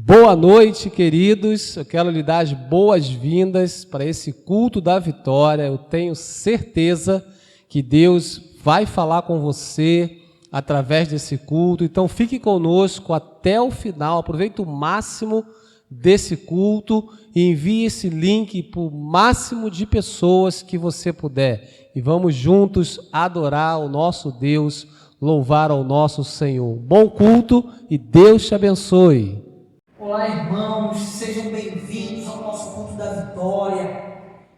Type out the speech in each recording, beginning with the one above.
Boa noite, queridos. Eu quero lhe dar as boas-vindas para esse culto da vitória. Eu tenho certeza que Deus vai falar com você através desse culto. Então, fique conosco até o final. Aproveite o máximo desse culto e envie esse link para o máximo de pessoas que você puder. E vamos juntos adorar o nosso Deus, louvar ao nosso Senhor. Bom culto e Deus te abençoe. Olá, irmãos, sejam bem-vindos ao nosso culto da vitória.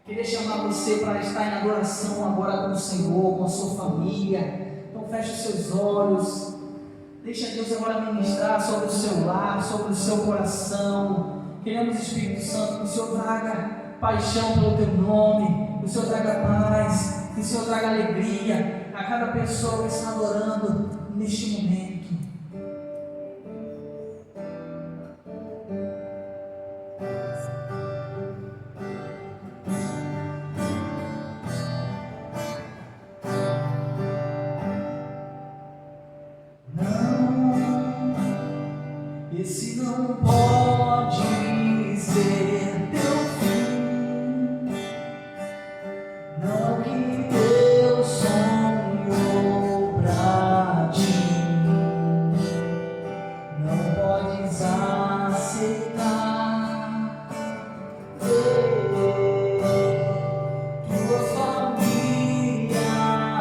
Queria chamar você para estar em adoração agora com o Senhor, com a sua família. Então feche os seus olhos, deixa Deus agora ministrar sobre o seu lar, sobre o seu coração. Queremos, Espírito Santo, que o Senhor traga paixão pelo teu nome, que o Senhor traga paz, que o Senhor traga alegria a cada pessoa que está adorando neste momento. Esse não pode ser teu fim, não que Deus sonhou pra ti, não podes aceitar tua família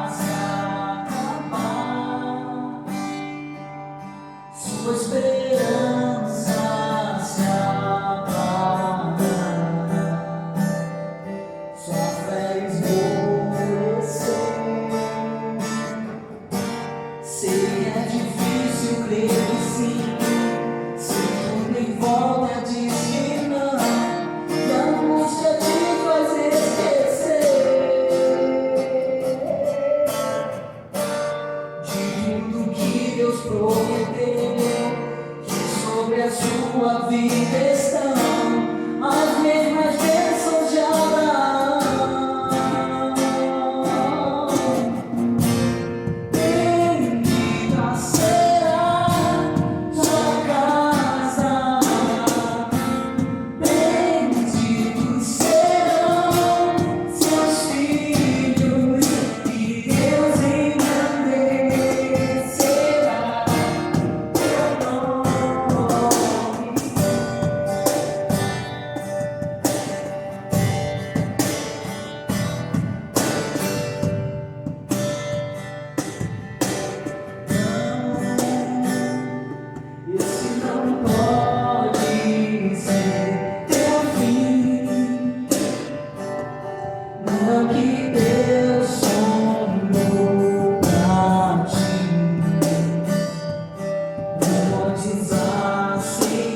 se acabar, sua esperança se apagar, sua fé esmorecer. Sei que é difícil crer que sim, se tudo em volta diz que não, e a angústia te faz esquecer de tudo que Deus prometeu, que sobre a sua vida estão as mesmas bênçãos de Abraão. Bendita será sua casa, benditos serão seus filhos, e Deus engrandecerá teu nome. Esse não pode ser teu fim, não que Deus sonhou pra ti, não podes aceitar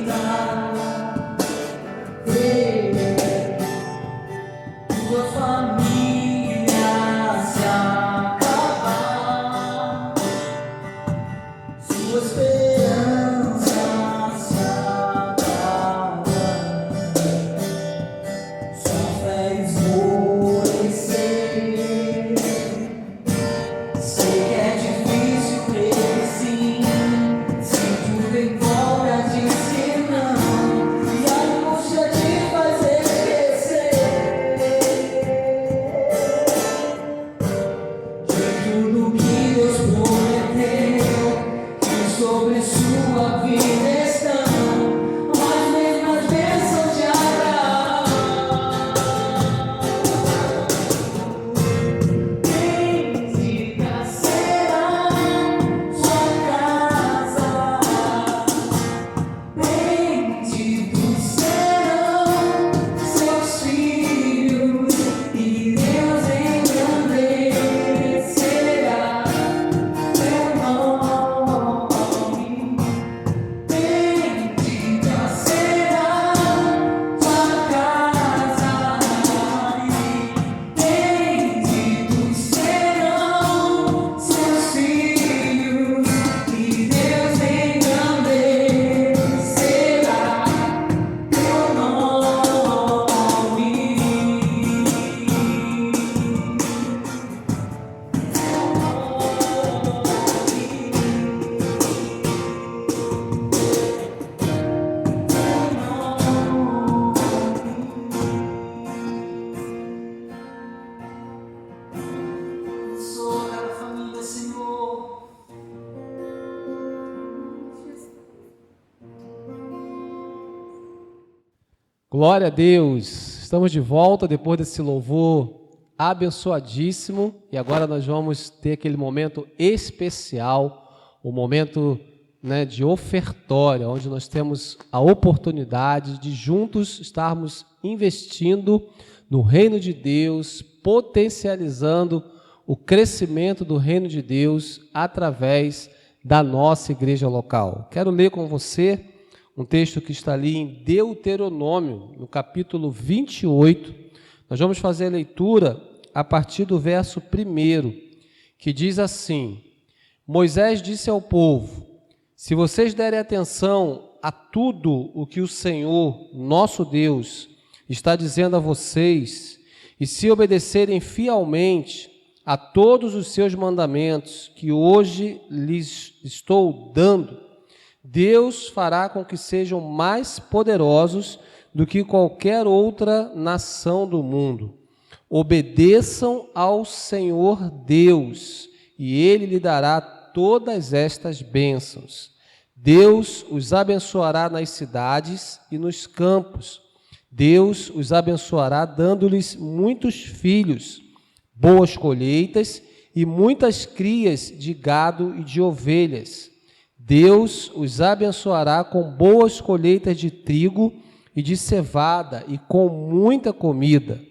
tua família se acabar, sua esperança se apagar, sua fé esmorecer. Sei que é difícil crer que sim, se tudo em volta diz que não, e a angústia te faz esquecer Glória a Deus! Estamos de volta depois desse louvor abençoadíssimo e agora nós vamos ter aquele momento especial, o momento, de ofertório, onde nós temos a oportunidade de juntos estarmos investindo no reino de Deus, potencializando o crescimento do reino de Deus através da nossa igreja local. Quero ler com você um texto que está ali em Deuteronômio, no capítulo 28. Nós vamos fazer a leitura a partir do verso 1, que diz assim: Moisés disse ao povo: se vocês derem atenção a tudo o que o Senhor, nosso Deus, está dizendo a vocês, e se obedecerem fielmente a todos os seus mandamentos que hoje lhes estou dando, Deus fará com que sejam mais poderosos do que qualquer outra nação do mundo. Obedeçam ao Senhor Deus, e Ele lhe dará todas estas bênçãos. Deus os abençoará nas cidades e nos campos. Deus os abençoará dando-lhes muitos filhos, boas colheitas e muitas crias de gado e de ovelhas. Deus os abençoará com boas colheitas de trigo e de cevada e com muita comida.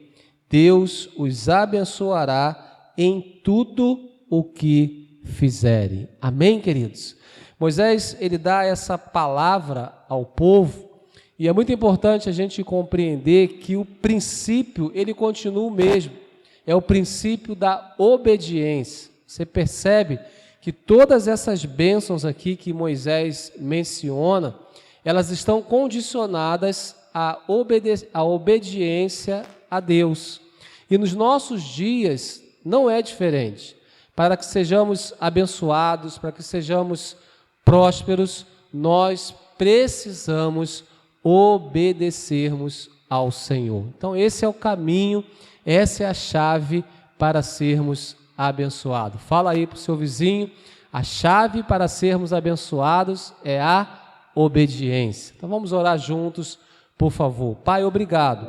Deus os abençoará em tudo o que fizerem. Amém, queridos? Moisés, ele dá essa palavra ao povo e é muito importante a gente compreender que o princípio, ele continua o mesmo. É o princípio da obediência. Você percebe que todas essas bênçãos aqui que Moisés menciona, elas estão condicionadas à obediência a Deus. E nos nossos dias não é diferente. Para que sejamos abençoados, para que sejamos prósperos, nós precisamos obedecermos ao Senhor. Então esse é o caminho, essa é a chave para sermos abençoado. Fala aí para o seu vizinho, a chave para sermos abençoados é a obediência. Então vamos orar juntos, por favor. Pai, obrigado,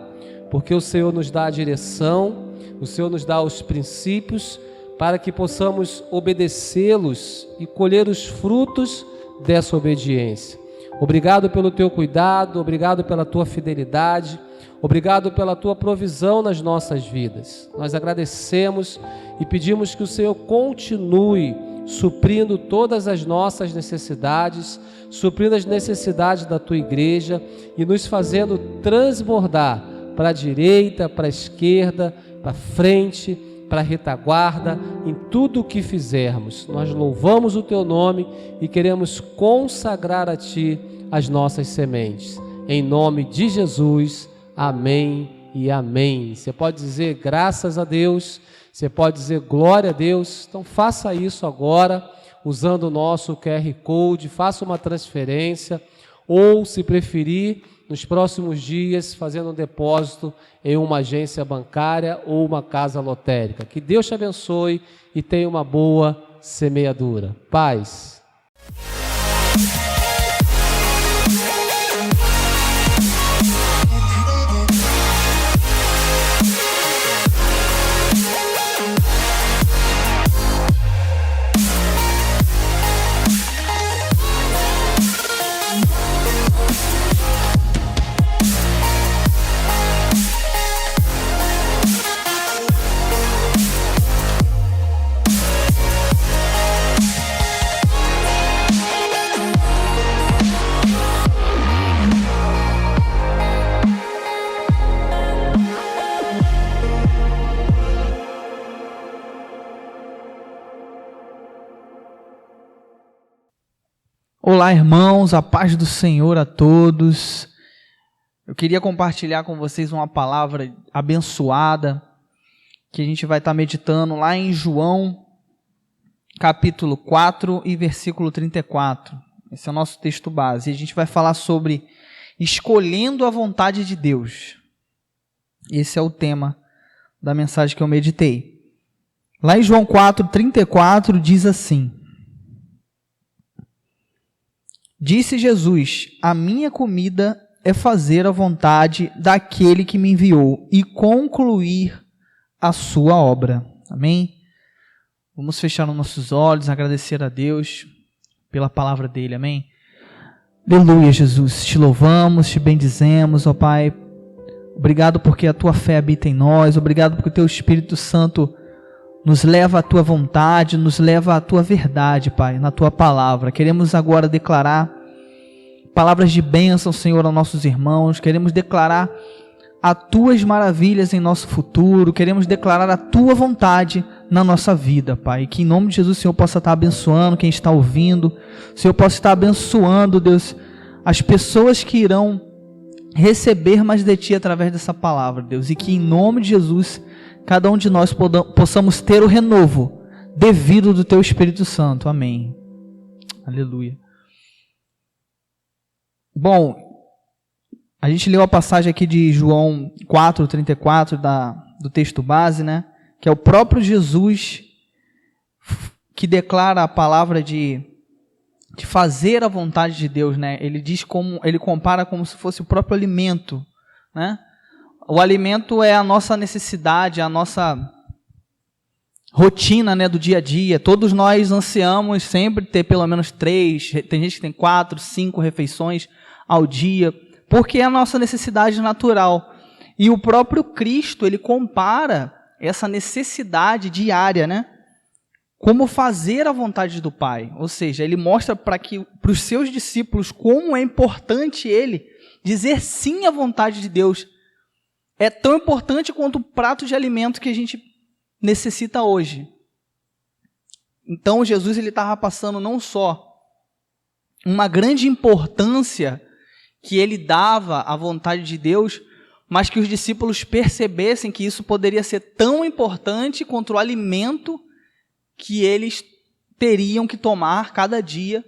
porque o Senhor nos dá a direção, o Senhor nos dá os princípios para que possamos obedecê-los e colher os frutos dessa obediência. Obrigado pelo teu cuidado, obrigado pela tua fidelidade, obrigado pela tua provisão nas nossas vidas. Nós agradecemos e pedimos que o Senhor continue suprindo todas as nossas necessidades, suprindo as necessidades da tua igreja e nos fazendo transbordar para a direita, para a esquerda, para a frente, para a retaguarda, em tudo o que fizermos. Nós louvamos o teu nome e queremos consagrar a ti as nossas sementes. Em nome de Jesus, amém e amém. Você pode dizer graças a Deus, você pode dizer glória a Deus. Então faça isso agora, usando o nosso QR Code, faça uma transferência, ou se preferir, nos próximos dias, fazendo um depósito em uma agência bancária ou uma casa lotérica. Que Deus te abençoe e tenha uma boa semeadura. Paz. Olá, irmãos, a paz do Senhor a todos. Eu queria compartilhar com vocês uma palavra abençoada que a gente vai estar meditando lá em João, capítulo 4 e versículo 34. Esse é o nosso texto base. E a gente vai falar sobre escolhendo a vontade de Deus. Esse é o tema da mensagem que eu meditei. Lá em João 4, 34 diz assim: Disse Jesus: a minha comida é fazer a vontade daquele que me enviou e concluir a sua obra. Amém? Vamos fechar os nossos olhos, agradecer a Deus pela palavra dele. Amém? Aleluia, Jesus. Te louvamos, te bendizemos, ó Pai. Obrigado porque a tua fé habita em nós. Obrigado porque o teu Espírito Santo nos leva à tua vontade, nos leva à tua verdade, Pai, na tua palavra. Queremos agora declarar palavras de bênção, Senhor, aos nossos irmãos. Queremos declarar as tuas maravilhas em nosso futuro. Queremos declarar a tua vontade na nossa vida, Pai. Que em nome de Jesus o Senhor possa estar abençoando quem está ouvindo. O Senhor possa estar abençoando, Deus, as pessoas que irão receber mais de Ti através dessa palavra, Deus. E que em nome de Jesus, cada um de nós possamos ter o renovo devido do Teu Espírito Santo. Amém. Aleluia. Bom, a gente leu a passagem aqui de João 4:34 do texto base, né? Que é o próprio Jesus que declara a palavra de fazer a vontade de Deus, né? Ele diz ele compara como se fosse o próprio alimento, né? O alimento é a nossa necessidade, a nossa rotina, né, do dia a dia. Todos nós ansiamos sempre ter pelo menos 3, tem gente que tem 4, 5 refeições ao dia, porque é a nossa necessidade natural. E o próprio Cristo, ele compara essa necessidade diária, né, como fazer a vontade do Pai. Ou seja, ele mostra para os seus discípulos como é importante ele dizer sim à vontade de Deus. É tão importante quanto o prato de alimento que a gente necessita hoje. Então Jesus estava passando não só uma grande importância que ele dava à vontade de Deus, mas que os discípulos percebessem que isso poderia ser tão importante quanto o alimento que eles teriam que tomar cada dia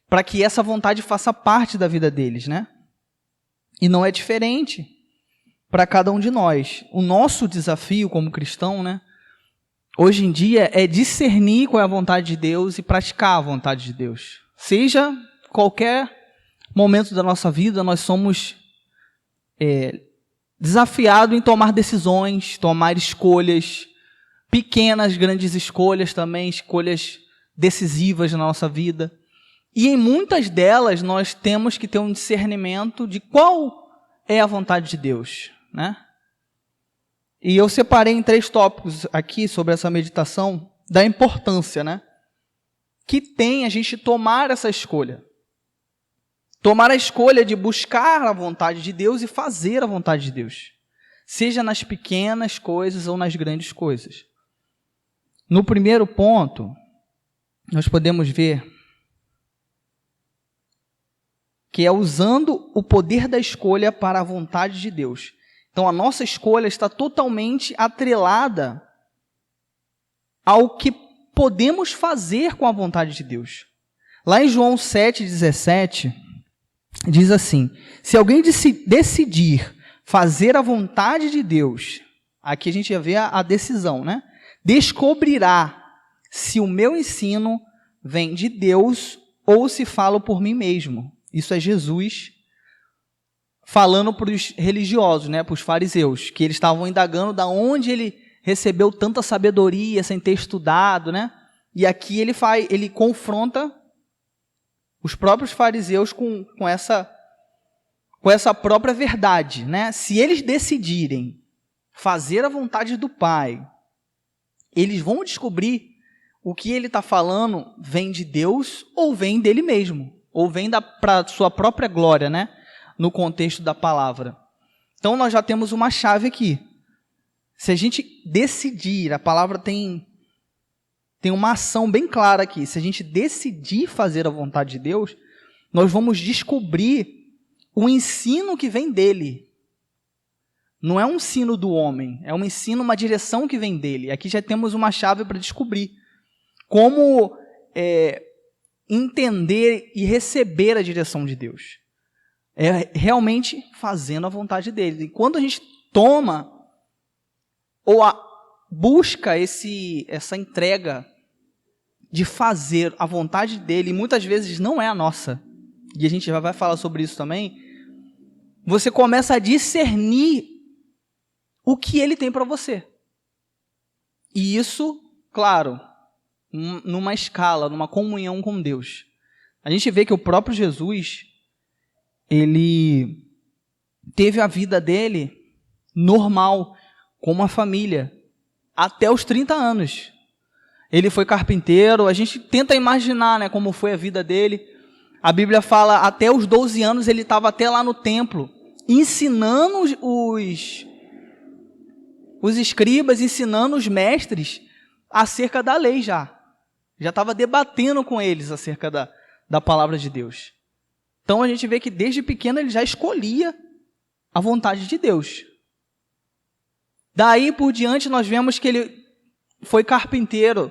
para que essa vontade faça parte da vida deles, né? E não é diferente para cada um de nós. O nosso desafio como cristão, né, hoje em dia é discernir qual é a vontade de Deus e praticar a vontade de Deus. Seja qualquer momento da nossa vida, nós somos desafiados em tomar decisões, tomar escolhas, pequenas, grandes escolhas também, escolhas decisivas na nossa vida. E em muitas delas nós temos que ter um discernimento de qual é a vontade de Deus, né? E eu separei em 3 tópicos aqui sobre essa meditação da importância, né, que tem a gente tomar essa escolha. Tomar a escolha de buscar a vontade de Deus e fazer a vontade de Deus. Seja nas pequenas coisas ou nas grandes coisas. No primeiro ponto, nós podemos ver que é usando o poder da escolha para a vontade de Deus. Então, a nossa escolha está totalmente atrelada ao que podemos fazer com a vontade de Deus. Lá em João 7,17, diz assim: se alguém decidir fazer a vontade de Deus, aqui a gente já vê a decisão, né? Descobrirá se o meu ensino vem de Deus ou se falo por mim mesmo. Isso é Jesus falando para os religiosos, né, para os fariseus, que eles estavam indagando da onde ele recebeu tanta sabedoria sem ter estudado, né? E aqui ele confronta os próprios fariseus com essa própria verdade, né? Se eles decidirem fazer a vontade do Pai, eles vão descobrir o que ele está falando vem de Deus ou vem dele mesmo, ou vem para sua própria glória, né? No contexto da palavra. Então nós já temos uma chave aqui. Se a gente decidir, a palavra tem uma ação bem clara aqui. Se a gente decidir fazer a vontade de Deus, nós vamos descobrir o ensino que vem dele. Não é um ensino do homem, é um ensino, uma direção que vem dele. Aqui já temos uma chave para descobrir como entender e receber a direção de Deus. É realmente fazendo a vontade dele. E quando a gente toma ou busca essa entrega de fazer a vontade dele, e muitas vezes não é a nossa, e a gente já vai falar sobre isso também, você começa a discernir o que ele tem para você. E isso, claro, numa escala, numa comunhão com Deus. A gente vê que o próprio Jesus, ele teve a vida dele normal, com uma família, até os 30 anos. Ele foi carpinteiro, a gente tenta imaginar, né, como foi a vida dele. A Bíblia fala, até os 12 anos ele estava até lá no templo, ensinando os escribas, ensinando os mestres acerca da lei já. Já estava debatendo com eles acerca da palavra de Deus. Então a gente vê que desde pequeno ele já escolhia a vontade de Deus. Daí por diante nós vemos que ele foi carpinteiro,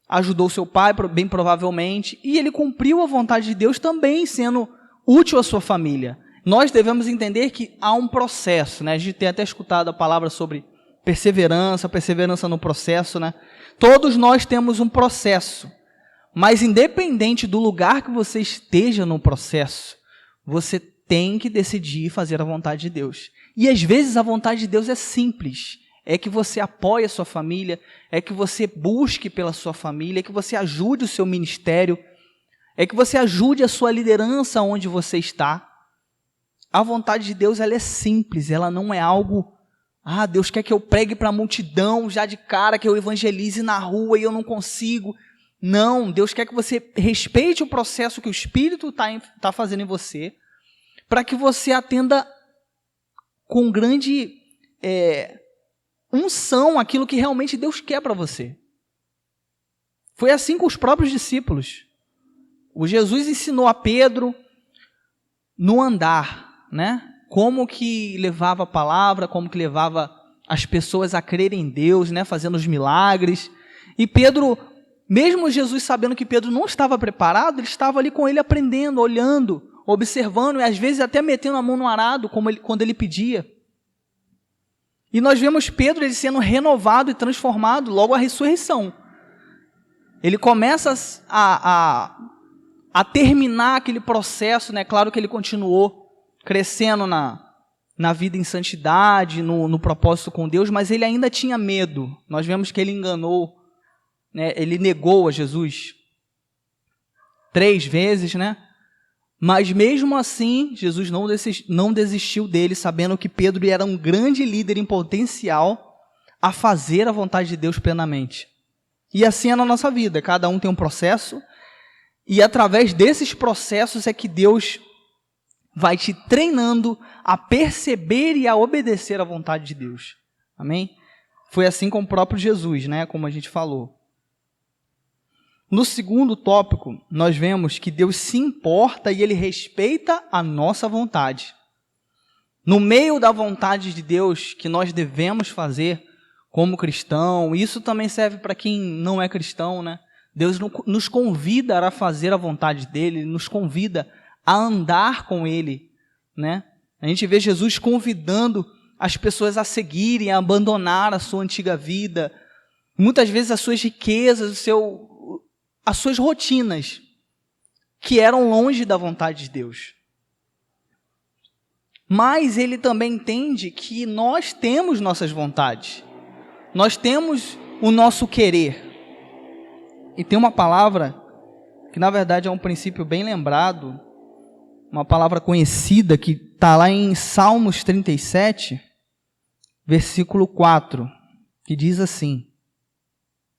ajudou seu pai, bem provavelmente, e ele cumpriu a vontade de Deus também, sendo útil à sua família. Nós devemos entender que há um processo, né? A gente tem até escutado a palavra sobre perseverança no processo, né? Todos nós temos um processo, mas independente do lugar que você esteja no processo, você tem que decidir fazer a vontade de Deus. E às vezes a vontade de Deus é simples, é que você apoie a sua família, é que você busque pela sua família, é que você ajude o seu ministério, é que você ajude a sua liderança onde você está. A vontade de Deus, ela é simples, ela não é algo, Deus quer que eu pregue para a multidão já de cara, que eu evangelize na rua e eu não consigo. Não, Deus quer que você respeite o processo que o Espírito está fazendo em você, para que você atenda com grande unção aquilo que realmente Deus quer para você. Foi assim com os próprios discípulos. O Jesus ensinou a Pedro no andar, né? Como que levava a palavra, como que levava as pessoas a crerem em Deus, né? Fazendo os milagres. E Pedro, mesmo Jesus sabendo que Pedro não estava preparado, ele estava ali com ele aprendendo, olhando, observando e às vezes até metendo a mão no arado, quando ele pedia. E nós vemos Pedro ele sendo renovado e transformado logo à ressurreição. Ele começa a terminar aquele processo, né? Claro que ele continuou crescendo na vida em santidade, no propósito com Deus, mas ele ainda tinha medo. Nós vemos que ele enganou, né? Ele negou a Jesus 3 vezes, né? Mas mesmo assim, Jesus não desistiu dele, sabendo que Pedro era um grande líder em potencial a fazer a vontade de Deus plenamente. E assim é na nossa vida, cada um tem um processo, e através desses processos é que Deus vai te treinando a perceber e a obedecer à vontade de Deus. Amém? Foi assim com o próprio Jesus, né? Como a gente falou. No segundo tópico, nós vemos que Deus se importa e Ele respeita a nossa vontade. No meio da vontade de Deus que nós devemos fazer como cristão, isso também serve para quem não é cristão, né? Deus nos convida a fazer a vontade dEle, nos convida a andar com Ele, né? A gente vê Jesus convidando as pessoas a seguirem, a abandonar a sua antiga vida, muitas vezes as suas riquezas, as suas rotinas, que eram longe da vontade de Deus. Mas Ele também entende que nós temos nossas vontades, nós temos o nosso querer. E tem uma palavra que na verdade é um princípio bem lembrado, uma palavra conhecida que está lá em Salmos 37, versículo 4, que diz assim: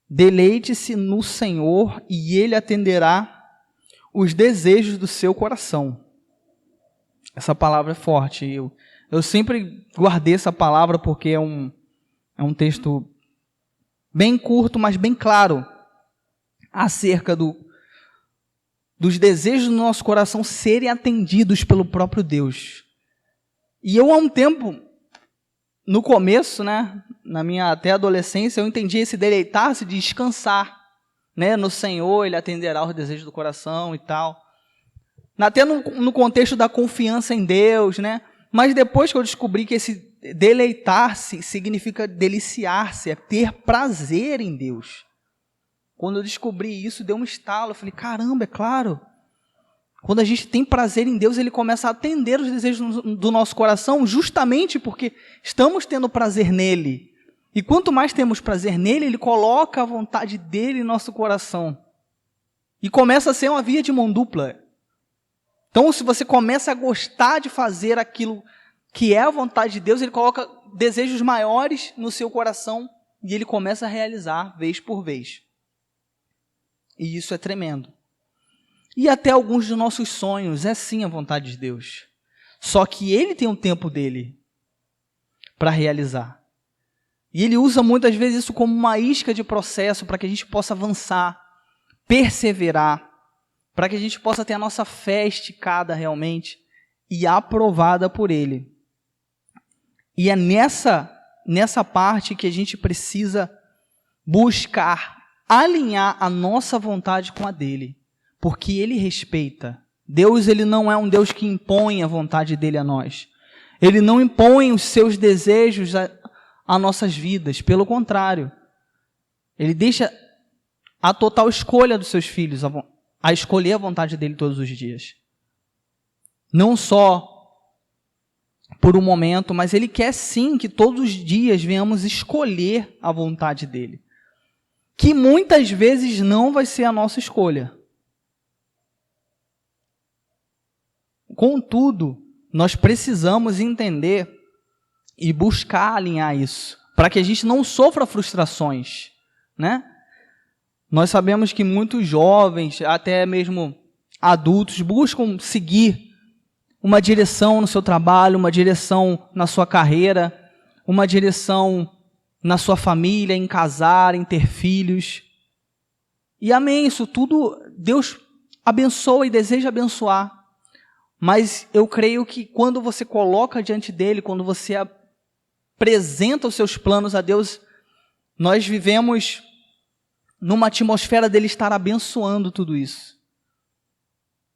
deleite-se no Senhor e Ele atenderá os desejos do seu coração. Essa palavra é forte. Eu sempre guardei essa palavra porque é um texto bem curto, mas bem claro, acerca dos desejos do nosso coração serem atendidos pelo próprio Deus. E eu há um tempo, no começo, né, na minha até adolescência, eu entendi esse deleitar-se de descansar, né, no Senhor, Ele atenderá os desejos do coração e tal. Até no contexto da confiança em Deus, né? Mas depois que eu descobri que esse deleitar-se significa deliciar-se, é ter prazer em Deus. Quando eu descobri isso, deu um estalo. Eu falei, caramba, é claro. Quando a gente tem prazer em Deus, Ele começa a atender os desejos do nosso coração, justamente porque estamos tendo prazer nele. E quanto mais temos prazer nele, Ele coloca a vontade dele em nosso coração. E começa a ser uma via de mão dupla. Então, se você começa a gostar de fazer aquilo que é a vontade de Deus, Ele coloca desejos maiores no seu coração e Ele começa a realizar vez por vez. E isso é tremendo. E até alguns dos nossos sonhos é sim a vontade de Deus. Só que Ele tem um tempo dele para realizar. E Ele usa muitas vezes isso como uma isca de processo para que a gente possa avançar, perseverar, para que a gente possa ter a nossa fé esticada realmente e aprovada por Ele. E é nessa parte que a gente precisa buscar alinhar a nossa vontade com a dele, porque Ele respeita. Deus, Ele não é um Deus que impõe a vontade dele a nós. Ele não impõe os seus desejos a nossas vidas, pelo contrário. Ele deixa a total escolha dos seus filhos, a escolher a vontade dele todos os dias. Não só por um momento, mas Ele quer sim que todos os dias venhamos escolher a vontade dele. Que muitas vezes não vai ser a nossa escolha. Contudo, nós precisamos entender e buscar alinhar isso, para que a gente não sofra frustrações, né? Nós sabemos que muitos jovens, até mesmo adultos, buscam seguir uma direção no seu trabalho, uma direção na sua carreira, uma direção na sua família, em casar, em ter filhos. E amém, isso tudo Deus abençoa e deseja abençoar. Mas eu creio que quando você coloca diante dele, quando você apresenta os seus planos a Deus, nós vivemos numa atmosfera dele estar abençoando tudo isso.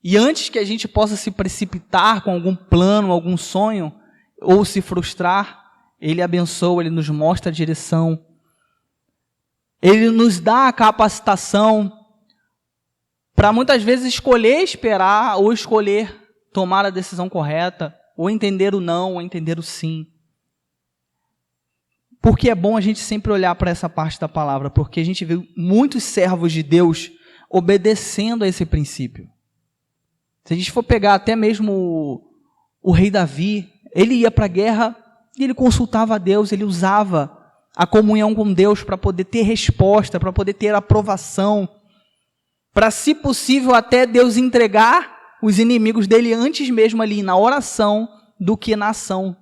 E antes que a gente possa se precipitar com algum plano, algum sonho, ou se frustrar, Ele abençoa, Ele nos mostra a direção, Ele nos dá a capacitação para muitas vezes escolher esperar, ou escolher tomar a decisão correta, ou entender o não, ou entender o sim. Porque é bom a gente sempre olhar para essa parte da palavra, porque a gente vê muitos servos de Deus obedecendo a esse princípio. Se a gente for pegar até mesmo o rei Davi, ele ia para a guerra e ele consultava a Deus, ele usava a comunhão com Deus para poder ter resposta, para poder ter aprovação, para, se possível, até Deus entregar os inimigos dele antes mesmo ali na oração do que na ação,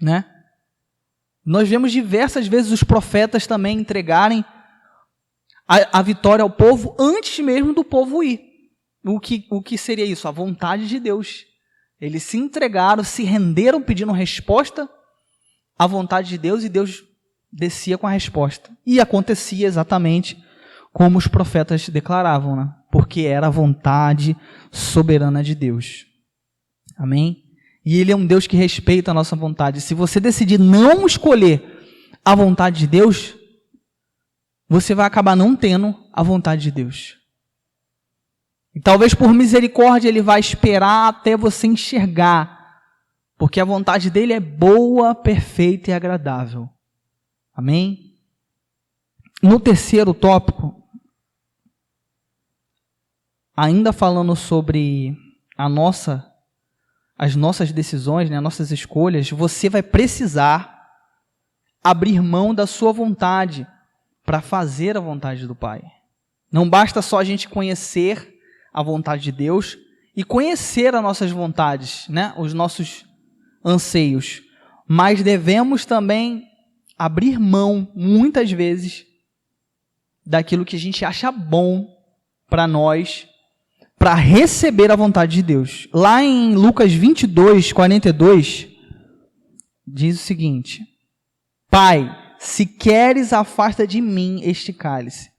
né? Nós vemos diversas vezes os profetas também entregarem a vitória ao povo antes mesmo do povo ir. O que seria isso? A vontade de Deus. Eles se entregaram, se renderam pedindo resposta à vontade de Deus e Deus descia com a resposta. E acontecia exatamente como os profetas declaravam, né? Porque era a vontade soberana de Deus. Amém? E Ele é um Deus que respeita a nossa vontade. Se você decidir não escolher a vontade de Deus, você vai acabar não tendo a vontade de Deus. E talvez por misericórdia Ele vai esperar até você enxergar, porque a vontade dEle é boa, perfeita e agradável. Amém? No terceiro tópico, ainda falando sobre as nossas decisões, né, nossas escolhas, você vai precisar abrir mão da sua vontade para fazer a vontade do Pai. Não basta só a gente conhecer a vontade de Deus e conhecer as nossas vontades, né, os nossos anseios, mas devemos também abrir mão, muitas vezes, daquilo que a gente acha bom para nós, para receber a vontade de Deus. Lá em Lucas 22, 42, diz o seguinte: Pai, se queres, afasta de mim este cálice.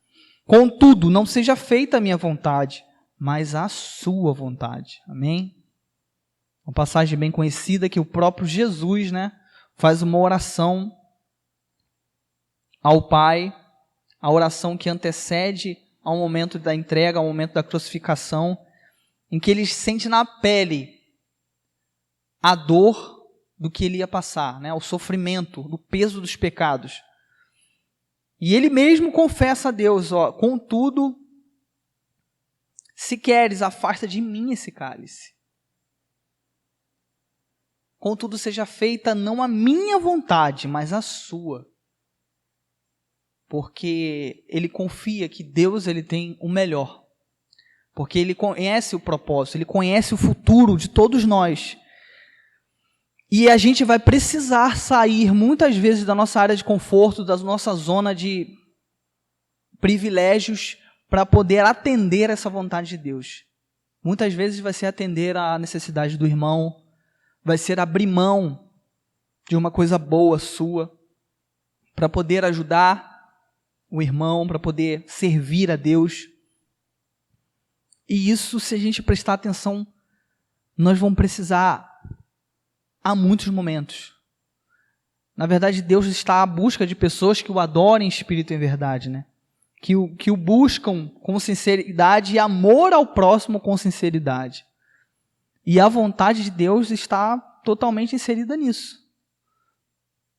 Contudo, não seja feita a minha vontade, mas a sua vontade. Amém? Uma passagem bem conhecida que o próprio Jesus, né, faz uma oração ao Pai, a oração que antecede ao momento da entrega, ao momento da crucificação. em que ele sente na pele a dor do que ele ia passar, né? O sofrimento, do peso dos pecados. E ele mesmo confessa a Deus, ó, contudo, se queres, afasta de mim esse cálice. Contudo, seja feita não a minha vontade, mas a sua. Porque ele confia que Deus ele tem o melhor. Porque ele conhece o propósito, ele conhece o futuro de todos nós. E a gente vai precisar sair muitas vezes da nossa área de conforto, da nossa zona de privilégios, para poder atender essa vontade de Deus. Muitas vezes vai ser atender a necessidade do irmão, vai ser abrir mão de uma coisa boa sua, para poder ajudar o irmão, para poder servir a Deus. E isso, se a gente prestar atenção, nós vamos precisar há muitos momentos. Na verdade, Deus está à busca de pessoas que o adorem em espírito e em verdade, né? Que o buscam com sinceridade e amor ao próximo com sinceridade. E a vontade de Deus está totalmente inserida nisso.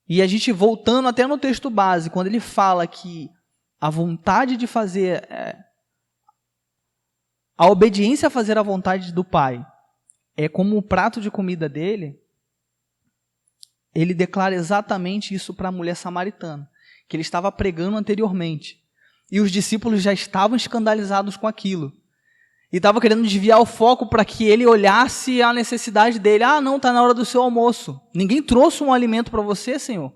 E a gente, voltando até no texto base, quando ele fala que a vontade de fazer, a obediência a fazer a vontade do Pai é como o prato de comida dele, ele declara exatamente isso para a mulher samaritana, que ele estava pregando anteriormente. E os discípulos já estavam escandalizados com aquilo. E estavam querendo desviar o foco para que ele olhasse a necessidade dele. Ah, não, está na hora do seu almoço. Ninguém trouxe um alimento para você, Senhor.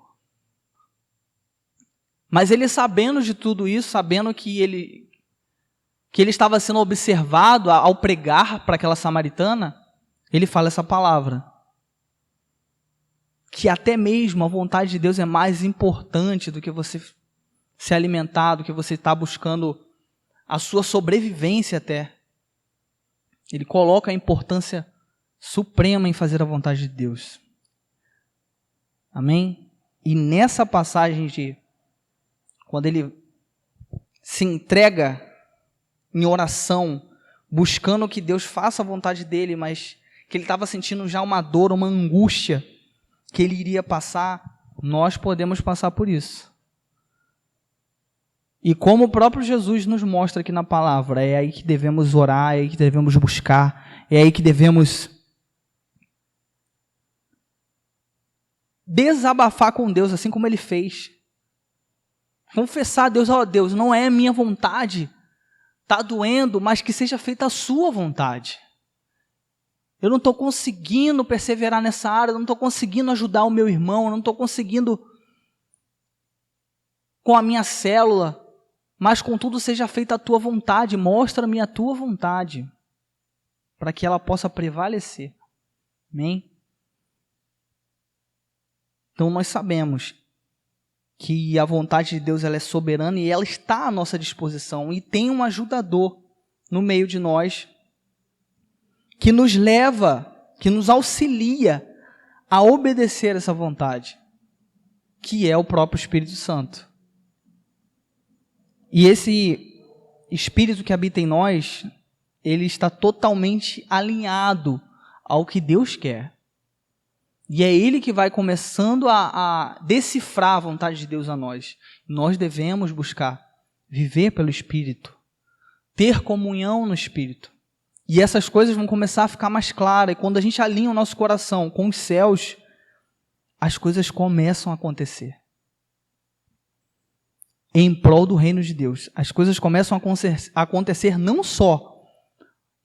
Mas ele, sabendo de tudo isso, sabendo que ele estava sendo observado ao pregar para aquela samaritana, ele fala essa palavra. Que até mesmo a vontade de Deus é mais importante do que você se alimentar, do que você está buscando a sua sobrevivência até. Ele coloca a importância suprema em fazer a vontade de Deus. Amém? E nessa passagem quando ele se entrega em oração, buscando que Deus faça a vontade dele, mas que ele estava sentindo já uma dor, uma angústia que ele iria passar, nós podemos passar por isso. E como o próprio Jesus nos mostra aqui na palavra, é aí que devemos orar, é aí que devemos buscar, é aí que devemos desabafar com Deus, assim como ele fez. Confessar a Deus, ó Deus, não é minha vontade, está doendo, mas que seja feita a sua vontade. Eu não estou conseguindo perseverar nessa área, eu não estou conseguindo ajudar o meu irmão, eu não estou conseguindo com a minha célula, mas contudo seja feita a tua vontade, mostra-me a tua vontade, para que ela possa prevalecer. Amém? Então nós sabemos que a vontade de Deus ela é soberana e ela está à nossa disposição, e tem um ajudador no meio de nós, que nos leva, que nos auxilia a obedecer essa vontade, que é o próprio Espírito Santo. E esse Espírito que habita em nós, ele está totalmente alinhado ao que Deus quer. E é ele que vai começando a decifrar a vontade de Deus a nós. Nós devemos buscar viver pelo Espírito, ter comunhão no Espírito. E essas coisas vão começar a ficar mais claras. E quando a gente alinha o nosso coração com os céus, as coisas começam a acontecer. Em prol do reino de Deus. As coisas começam a acontecer não só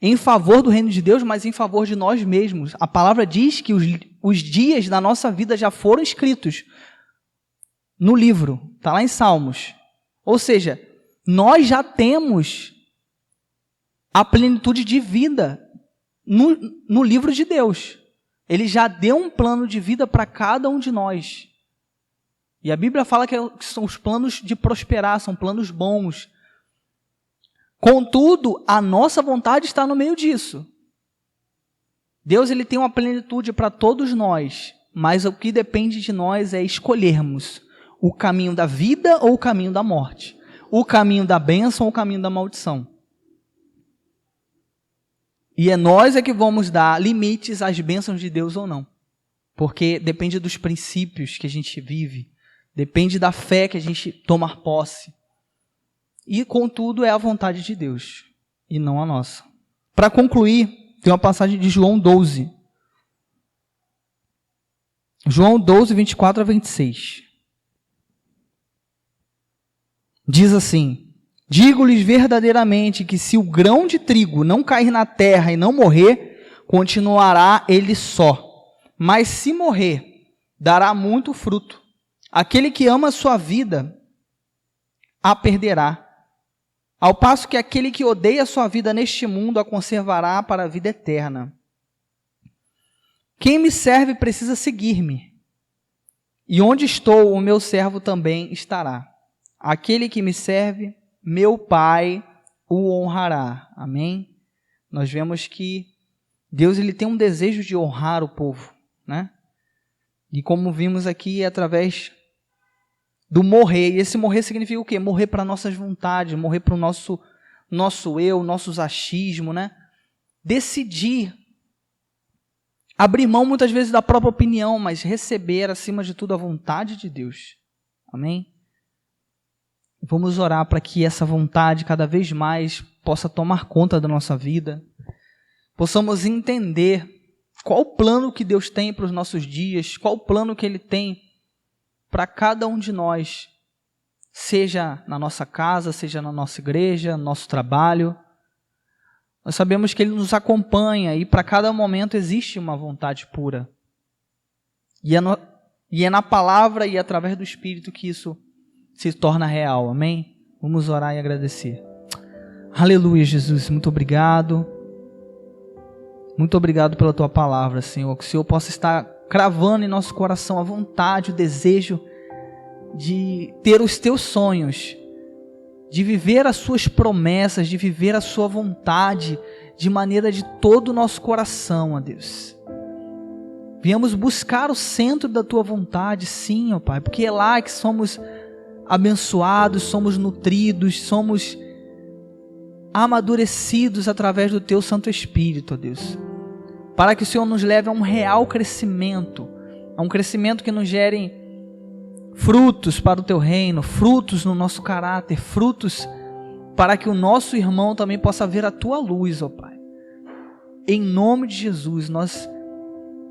em favor do reino de Deus, mas em favor de nós mesmos. A palavra diz que os dias da nossa vida já foram escritos no livro. Está lá em Salmos. Ou seja, nós já temos a plenitude de vida no livro de Deus. Ele já deu um plano de vida para cada um de nós. E a Bíblia fala que são os planos de prosperar, são planos bons. Contudo, a nossa vontade está no meio disso. Deus ele tem uma plenitude para todos nós, mas o que depende de nós é escolhermos o caminho da vida ou o caminho da morte, o caminho da bênção ou o caminho da maldição. E é nós que vamos dar limites às bênçãos de Deus ou não. Porque depende dos princípios que a gente vive, depende da fé que a gente toma posse. E, contudo, é a vontade de Deus e não a nossa. Para concluir, tem uma passagem de João 12. João 12, 24 a 26. Diz assim: digo-lhes verdadeiramente que se o grão de trigo não cair na terra e não morrer, continuará ele só. Mas se morrer, dará muito fruto. Aquele que ama a sua vida, a perderá. Ao passo que aquele que odeia a sua vida neste mundo, a conservará para a vida eterna. Quem me serve precisa seguir-me. E onde estou, o meu servo também estará. Aquele que me serve, meu Pai o honrará. Amém? Nós vemos que Deus ele tem um desejo de honrar o povo, né? E como vimos aqui, é através do morrer. E esse morrer significa o quê? Morrer para nossas vontades, morrer para o nosso eu, nossos achismos, né? Decidir. Abrir mão muitas vezes da própria opinião, mas receber acima de tudo a vontade de Deus. Amém? Vamos orar para que essa vontade cada vez mais possa tomar conta da nossa vida. Possamos entender qual o plano que Deus tem para os nossos dias, qual o plano que Ele tem para cada um de nós, seja na nossa casa, seja na nossa igreja, no nosso trabalho. Nós sabemos que Ele nos acompanha e para cada momento existe uma vontade pura. E é na palavra e através do Espírito que isso se torna real, amém? Vamos orar e agradecer. Aleluia, Jesus, muito obrigado. Muito obrigado pela Tua palavra, Senhor. Que o Senhor possa estar cravando em nosso coração a vontade, o desejo de ter os Teus sonhos, de viver as Suas promessas, de viver a Sua vontade de maneira de todo o nosso coração, ó Deus. Viemos buscar o centro da Tua vontade, sim, ó Pai, porque é lá que somos abençoados, somos nutridos, somos amadurecidos através do Teu Santo Espírito, ó Deus. Para que o Senhor nos leve a um real crescimento, a um crescimento que nos gere frutos para o Teu reino, frutos no nosso caráter, frutos para que o nosso irmão também possa ver a Tua luz, ó Pai. Em nome de Jesus, nós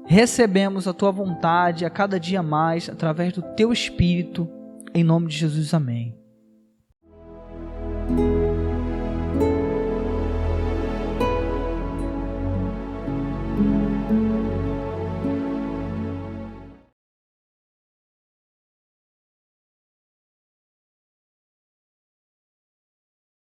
recebemos a Tua vontade a cada dia mais, através do Teu Espírito, em nome de Jesus, amém.